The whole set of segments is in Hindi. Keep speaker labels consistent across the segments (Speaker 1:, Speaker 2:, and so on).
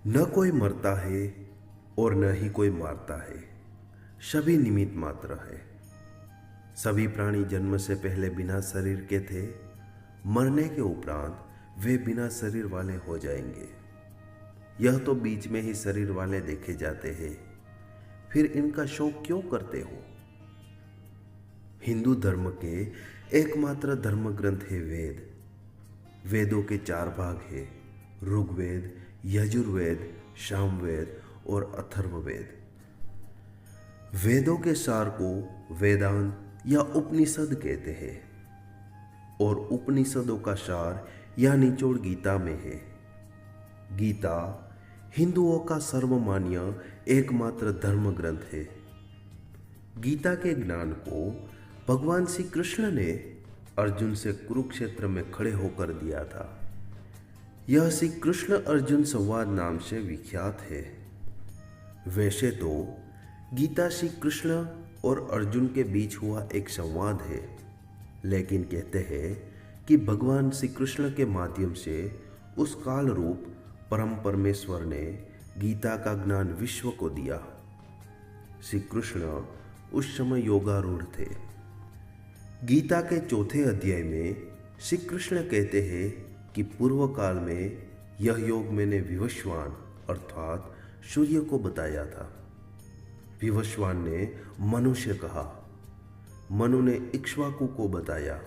Speaker 1: न कोई मरता है और न ही कोई मारता है, सभी निमित्त मात्र है। सभी प्राणी जन्म से पहले बिना शरीर के थे, मरने के उपरांत वे बिना शरीर वाले हो जाएंगे। यह तो बीच में ही शरीर वाले देखे जाते हैं, फिर इनका शौक क्यों करते हो? हिंदू धर्म के एकमात्र धर्म ग्रंथ है वेद। वेदों के 4 भाग है, ऋग्वेद, यजुर्वेद, सामवेद और अथर्ववेद। वेदों के सार को वेदांत या उपनिषद कहते हैं और उपनिषदों का सार या निचोड़ गीता में है। गीता हिंदुओं का सर्वमान्य एकमात्र धर्म ग्रंथ है। गीता के ज्ञान को भगवान श्री कृष्ण ने अर्जुन से कुरुक्षेत्र में खड़े होकर दिया था। यह श्री कृष्ण अर्जुन संवाद नाम से विख्यात है। वैसे तो गीता श्री कृष्ण और अर्जुन के बीच हुआ एक संवाद है, लेकिन कहते हैं कि भगवान श्री कृष्ण के माध्यम से उस काल रूप परम परमेश्वर ने गीता का ज्ञान विश्व को दिया। श्री कृष्ण उस समय योगारूढ़ थे। गीता के 4थे अध्याय में श्री कृष्ण कहते हैं कि पूर्व काल में यह योग मैंने विवस्वान अर्थात सूर्य को बताया था। विवस्वान ने मनु से कहा, मनु ने इक्ष्वाकु को बताया।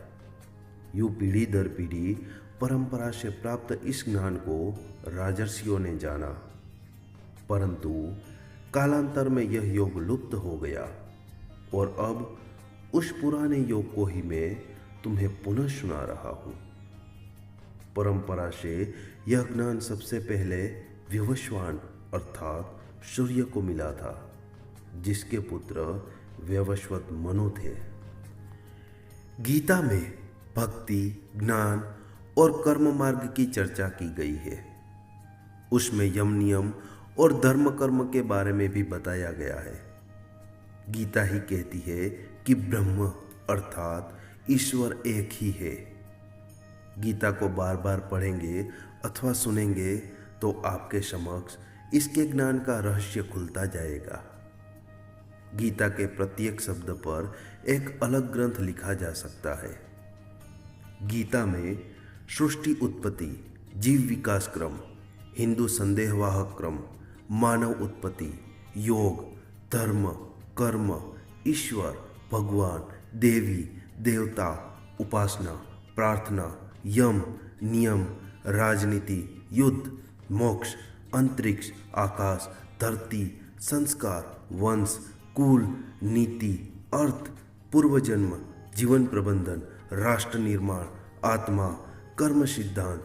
Speaker 1: यूं पीढ़ी दर पीढ़ी परंपरा से प्राप्त इस ज्ञान को राजर्षियों ने जाना, परंतु कालांतर में यह योग लुप्त हो गया और अब उस पुराने योग को ही मैं तुम्हें पुनः सुना रहा हूं। परंपरा से यह ज्ञान सबसे पहले विवस्वान अर्थात सूर्य को मिला था, जिसके पुत्र वैवस्वत मनु थे। गीता में भक्ति, ज्ञान और कर्म मार्ग की चर्चा की गई है। उसमें यम नियम और धर्म कर्म के बारे में भी बताया गया है। गीता ही कहती है कि ब्रह्म अर्थात ईश्वर एक ही है। गीता को बार बार पढ़ेंगे अथवा सुनेंगे तो आपके समक्ष इसके ज्ञान का रहस्य खुलता जाएगा। गीता के प्रत्येक शब्द पर एक अलग ग्रंथ लिखा जा सकता है। गीता में सृष्टि उत्पत्ति, जीव विकास क्रम, हिंदू संदेहवाहक क्रम, मानव उत्पत्ति, योग, धर्म, कर्म, ईश्वर, भगवान, देवी, देवता, उपासना, प्रार्थना, यम, नियम, राजनीति, युद्ध, मोक्ष, अंतरिक्ष, आकाश, धरती, संस्कार, वंश, कुल, नीति, अर्थ, पूर्वजन्म, जीवन प्रबंधन, राष्ट्र निर्माण, आत्मा, कर्म सिद्धांत,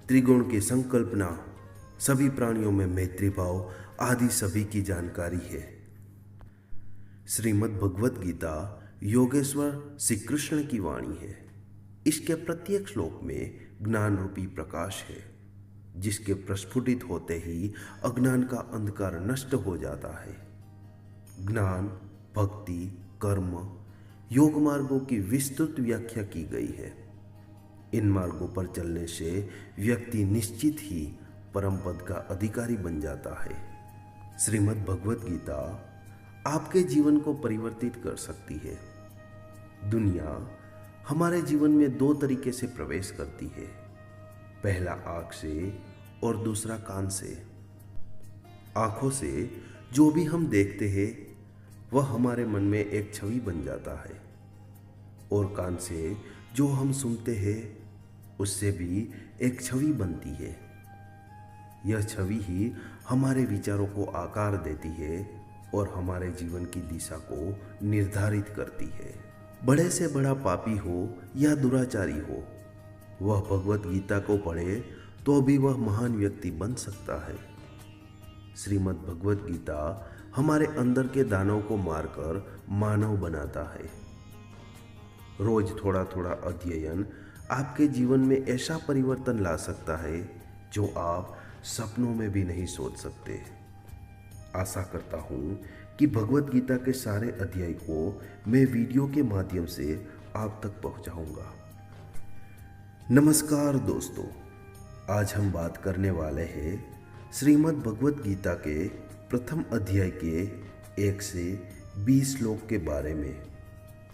Speaker 1: त्रिगुण की संकल्पना, सभी प्राणियों में मैत्री भाव आदि सभी की जानकारी है। श्रीमद् भगवत गीता योगेश्वर श्री कृष्ण की वाणी है। इसके प्रत्येक श्लोक में ज्ञान रूपी प्रकाश है, जिसके प्रस्फुटित होते ही अज्ञान का अंधकार नष्ट हो जाता है। ज्ञान, भक्ति, कर्म, योग मार्गों की विस्तृत व्याख्या की गई है। इन मार्गों पर चलने से व्यक्ति निश्चित ही परम पद का अधिकारी बन जाता है। श्रीमद् भगवत गीता आपके जीवन को परिवर्तित कर सकती है। दुनिया हमारे जीवन में 2 तरीके से प्रवेश करती है, पहला आँख से और दूसरा कान से। आँखों से जो भी हम देखते हैं वह हमारे मन में एक छवि बन जाता है, और कान से जो हम सुनते हैं उससे भी एक छवि बनती है। यह छवि ही हमारे विचारों को आकार देती है और हमारे जीवन की दिशा को निर्धारित करती है। बड़े से बड़ा पापी हो या दुराचारी हो, वह भगवत गीता को पढ़े तो भी वह महान व्यक्ति बन सकता है। श्रीमद् भगवत गीता हमारे अंदर के दानव को मारकर मानव बनाता है। रोज थोड़ा थोड़ा अध्ययन आपके जीवन में ऐसा परिवर्तन ला सकता है जो आप सपनों में भी नहीं सोच सकते। आशा करता हूँ कि भगवत गीता के सारे अध्याय को मैं वीडियो के माध्यम से आप तक पहुँचाऊँगा। नमस्कार दोस्तों, आज हम बात करने वाले हैं श्रीमद् भगवत गीता के प्रथम अध्याय के 1 से 20 श्लोक के बारे में,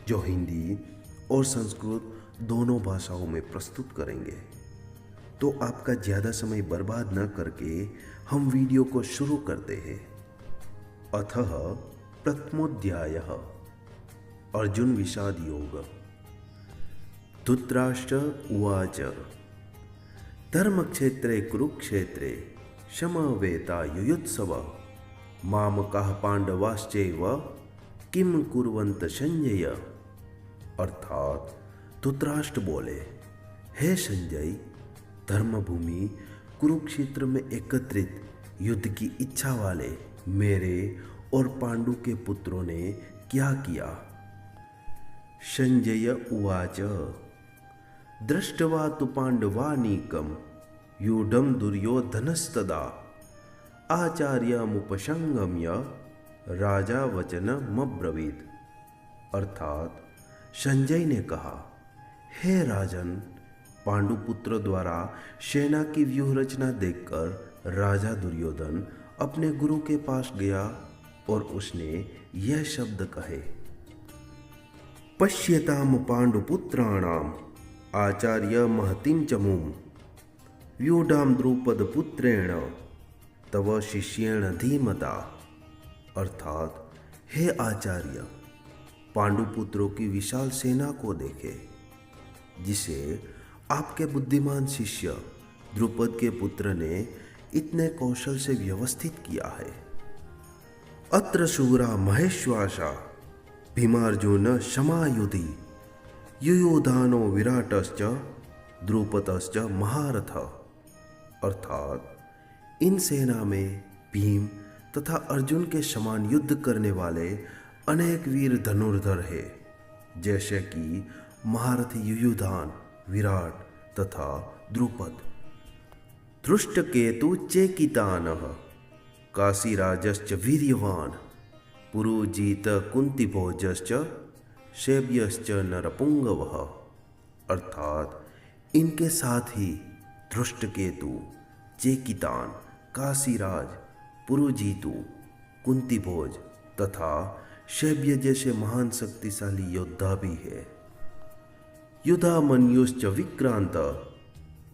Speaker 1: जो हिंदी और संस्कृत दोनों भाषाओं में प्रस्तुत करेंगे। तो आपका ज़्यादा समय बर्बाद न करके हम वीडियो को शुरू करते हैं। अतः प्रथमोऽध्यायः अर्जुन विषाद योग। धृतराष्ट्र उवाच धर्मक्षेत्रे कुरुक्षेत्रे समवेता युयुत्सव मामकाः पांडवाश्चैव किम कुर्वन्त संजय। अर्थात धृतराष्ट्र बोले, हे संजय, धर्मभूमि कुरुक्षेत्र में एकत्रित युद्ध की इच्छा वाले मेरे और पांडु के पुत्रों ने क्या किया। संजय उवाच दृष्ट्वा तु पांडवानीकं व्यूढं दुर्योधनस्तदा आचार्यमुपसंगम्य राजा वचनमब्रवीत्। अर्थात संजय ने कहा, हे राजन, पांडुपुत्र द्वारा सेना की व्यूह रचना देखकर राजा दुर्योधन अपने गुरु के पास गया और उसने यह शब्द कहे, पश्यताम पांडुपुत्राणाम आचार्य महतिम चमुम व्यूढ़ाम द्रुपद पुत्रेण तव शिष्येण धीमता। अर्थात हे आचार्य, पांडुपुत्रों की विशाल सेना को देखे, जिसे आपके बुद्धिमान शिष्य द्रुपद के पुत्र ने इतने कौशल से व्यवस्थित किया है। अत्र शूरा महेश्वासा भीमार्जुन समायुधि युयोधानो विराटश्च द्रुपदश्च महारथ। अर्थात इन सेना में भीम तथा अर्जुन के समान युद्ध करने वाले अनेक वीर धनुर्धर है, जैसे कि महारथी युयुधान, विराट तथा द्रुपद। धृष्टकेतु चेकितानः काशीराजश्च वीर्यवान पुरुजित कुंतीभोजश्च शैब्यश्च नरपुंगवः। अर्थात इनके साथ ही धृष्टकेतु, चेकितान, काशीराज, पुरुजीतु, कुंतीभोज तथा शैब्य जैसे महान शक्तिशाली योद्धा भी है। युधामन्युश्च विक्रांत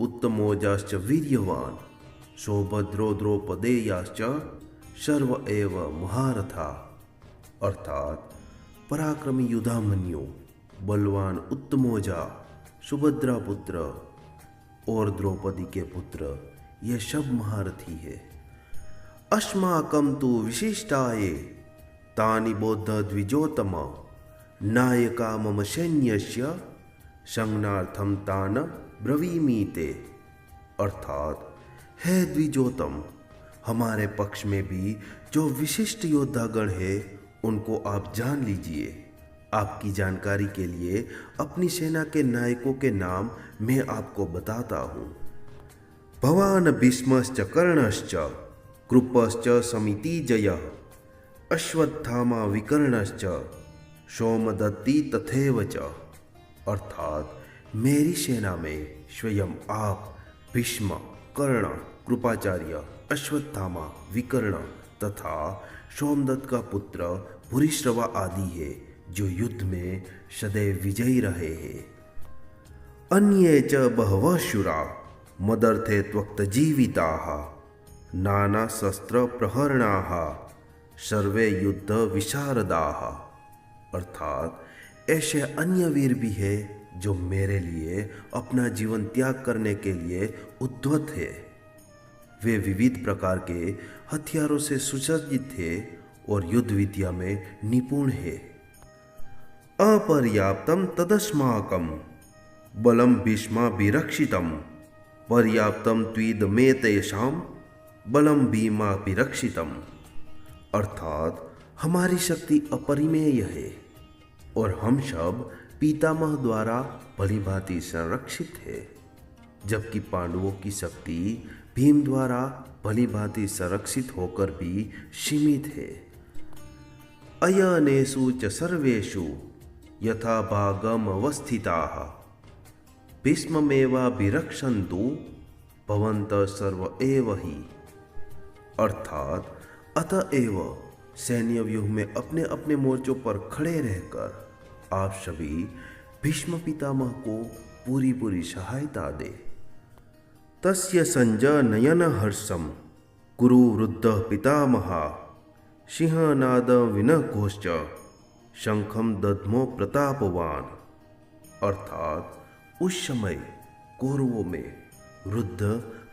Speaker 1: उत्तमोजाश्च वीर्यवान सौभद्रो द्रौपदेयाश्च सर्व एव महारथा। अर्थात पराक्रमी युधामन्यु, बलवान उत्तमोजा, सुभद्रा पुत्र और द्रौपदी के पुत्र, ये सब महारथी है। अस्माकं तु विशिष्टाये तानि बौद्ध द्विजोतम नायका मम सैन्यस्य संज्ञार्थम तान ब्रवीमीते। अर्थात हे द्विजोतम, हमारे पक्ष में भी जो विशिष्ट योद्धागण है उनको आप जान लीजिए। आपकी जानकारी के लिए अपनी सेना के नायकों के नाम मैं आपको बताता हूँ। भवान भीष्मश्च कर्णश्च कृपश्च समितिजयः अश्वत्थामा विकर्णश्च सोमदत्ती तथैव च। अर्थात मेरी सेना में स्वयं आप, भीष्म, कर्ण, कृपाचार्य, अश्वत्थामा, विकर्ण तथा सोमदत्त का पुत्र भूरिश्रवा आदि है, जो युद्ध में सदैव विजयी रहे हैं। अन्ये च बहवः शूरा मदर्थे त्वक्त जीविताः नाना शस्त्र प्रहरणाः सर्वे युद्ध विशारदाः। अर्थात ऐसे अन्य वीर भी है जो मेरे लिए अपना जीवन त्याग करने के लिए उद्यत है। वे विविध प्रकार के हथियारों से सुसज्जित थे और युद्ध विद्या में निपुण है। अपर्याप्तम तदस्माकं बलम भीष्माभिरक्षितम पर्याप्तम त्विदमेतेषां बलम भीमाभिरक्षितम। अर्थात हमारी शक्ति अपरिमेय है और हम सब पितामह द्वारा भली भांति संरक्षित है, जबकि पांडवों की शक्ति भीम द्वारा भली भांति संरक्षित होकर भी सीमित है। अयनेषु च सर्वेषु यथा भागम अवस्थिताः भीष्ममेवाभिरक्षन्तु भवन्तः सर्व एव हि। अर्थात अतएव सैन्य व्यूह में अपने अपने मोर्चों पर खड़े रहकर आप सभी भीष्म पितामह को पूरी पूरी सहायता दे। तस्य संजय नयन हर्षम कुरु वृद्ध पितामहा सिंहनाद विनघोश्च शंखम दध्मो प्रतापवान। अर्थात उस समय कौरवों में वृद्ध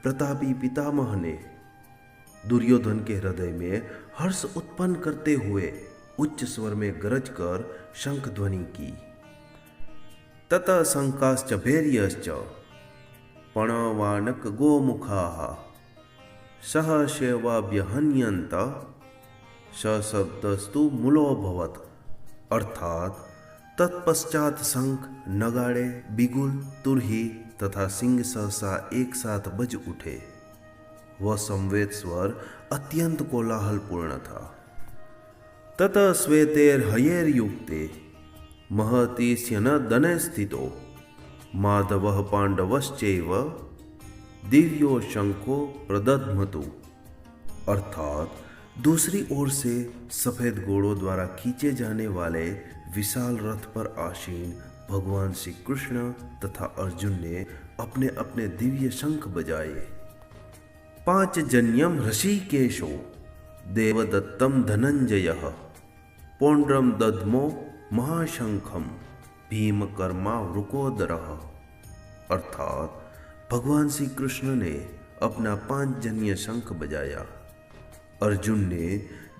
Speaker 1: प्रतापी पितामह ने दुर्योधन के हृदय में हर्ष उत्पन्न करते हुए उच्च स्वर में गरज कर शंख ध्वनि की। ततः शंकाश्च भैर्यश्च पणवानक गोमुखाः सहसेवाभ्यहन्यन्त सशब्दस्तु मूलोऽभवत्। अर्थात तत्पश्चात शंख, नगाड़े, बिगुल, तुरही तथा सिंह सहसा एक साथ बज उठे। वह संवेद स्वर अत्यंत कोलाहलपूर्ण था। ततः श्वेतैर्हयैर्युक्ते महति स्यनदने स्थितो माधवः पांडवश्चैव दिव्यो शंखो प्रदध्मतु। अर्थात दूसरी ओर से सफेद घोड़ों द्वारा खींचे जाने वाले विशाल रथ पर आसीन भगवान श्री कृष्ण तथा अर्जुन ने अपने अपने दिव्य शंख बजाए। पांचजन्यम ऋषिकेशो देवदत्तम धनंजयः पौंड्रम दध्मो महाशंखम भीमकर्मा वृकोदरः। अर्थात भगवान श्री कृष्ण ने अपना पांचजन्य शंख बजाया, अर्जुन ने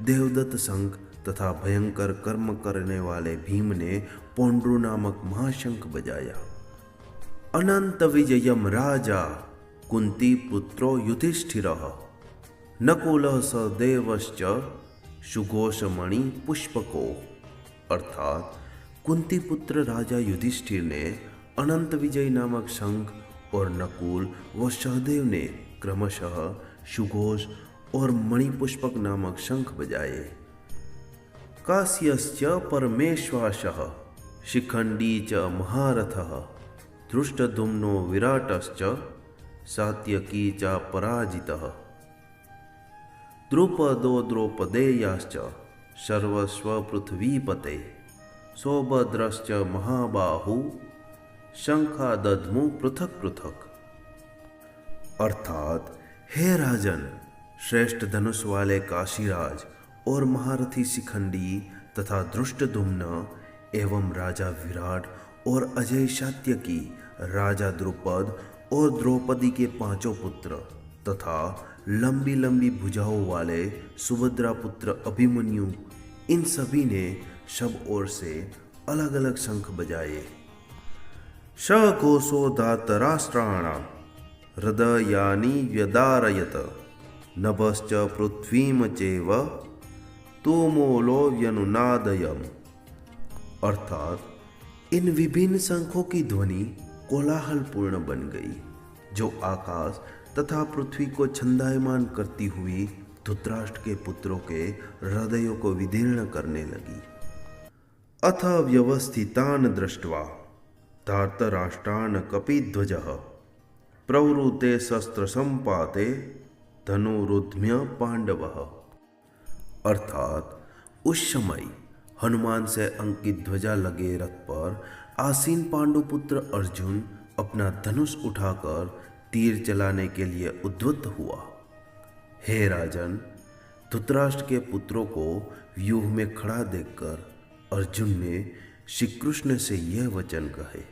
Speaker 1: देवदत्त शंख तथा भयंकर कर्म करने वाले भीम ने पौंड्रु नामक महाशंख बजाया। अनंत विजयम राजा कुंती पुत्रो युधिष्ठिरः नकुलः सहदेवश्च सुघोषमणि पुष्पको। अर्थात कुंती पुत्र राजा युधिष्ठिर ने अनंत विजय नामक शंख और नकुल व सहदेव ने क्रमशः सुघोष और मणिपुष्पक नामक शंख बजाए। कास्यश्च परमेश्वासः शिखंडी च महारथः धृष्टद्युम्नो विराटश्च सात्यकी च पराजितः द्रुपदो द्रौपदेयाश्च सर्वस्वपृथ्वीपते सौभद्रश्च महाबाहु शंखादध्मु पृथक पृथक। अर्थात हे राजन, श्रेष्ठ धनुष वाले काशीराज और महारथी शिखंडी तथा धृष्टद्युम्न एवं राजा विराट और अजय सात्यकी, राजा द्रुपद और द्रौपदी के पांचों पुत्र तथा लंबी लंबी भुजाओं वाले सुभद्रा पुत्र अभिमन्यु, इन सभी ने सब ओर से अलग अलग शंख बजाए। सघोषो धातराष्ट्राणां हृदयानि व्यदारयत नभश्च पृथ्वीं चैव तुमूलो व्यनुनादयम्। अर्थात इन विभिन्न शंखों की ध्वनि कोलाहलपूर्ण बन गई, जो आकाश तथा पृथ्वी को छंदायमान करती हुई धृतराष्ट्र के पुत्रों के हृदयों को विदीर्ण करने लगी। अथ व्यवस्थितान् दृष्ट्वा धार्तराष्ट्रान् कपिध्वजः प्रवृते शस्त्र संपाते धनुरुद्यम्य पांडवः। अर्थात उस समय हनुमान से अंकित ध्वजा लगे रथ पर आसीन पांडुपुत्र अर्जुन अपना धनुष उठाकर तीर चलाने के लिए उद्युक्त हुआ। हे राजन, धृतराष्ट्र के पुत्रों को व्यूह में खड़ा देखकर अर्जुन ने श्री कृष्ण से यह वचन कहे।